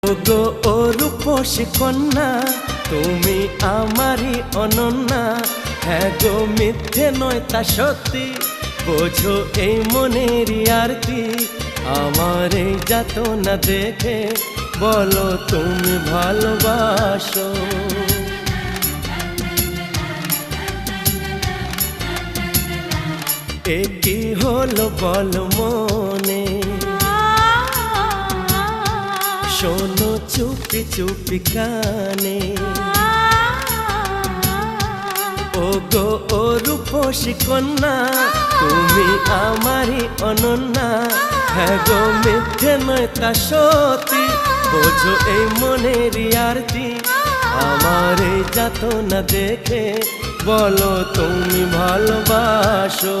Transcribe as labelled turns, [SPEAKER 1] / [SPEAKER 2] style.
[SPEAKER 1] গো ও রূপসী কন্যা, তুমি আমারই অনন্যা। হ্যাঁ গো, মিথ্যে নয় তা সত্যি, বোঝো এই মনের আরতি। আমার এই যাতনা দেখে বলো তুমি ভালোবাসো। এ কি হলো বলো মনে, শোনো চুপি চুপি কানে। ও গো ও রূপসী কন্যা, তুমি আমারই অনন্যা। হ্যাঁ গো, মিথ্যে নয় তা সত্যি, বোঝো এই মনের আরতি। আমার এই যাতনা দেখে বলো তুমি ভালোবাসো।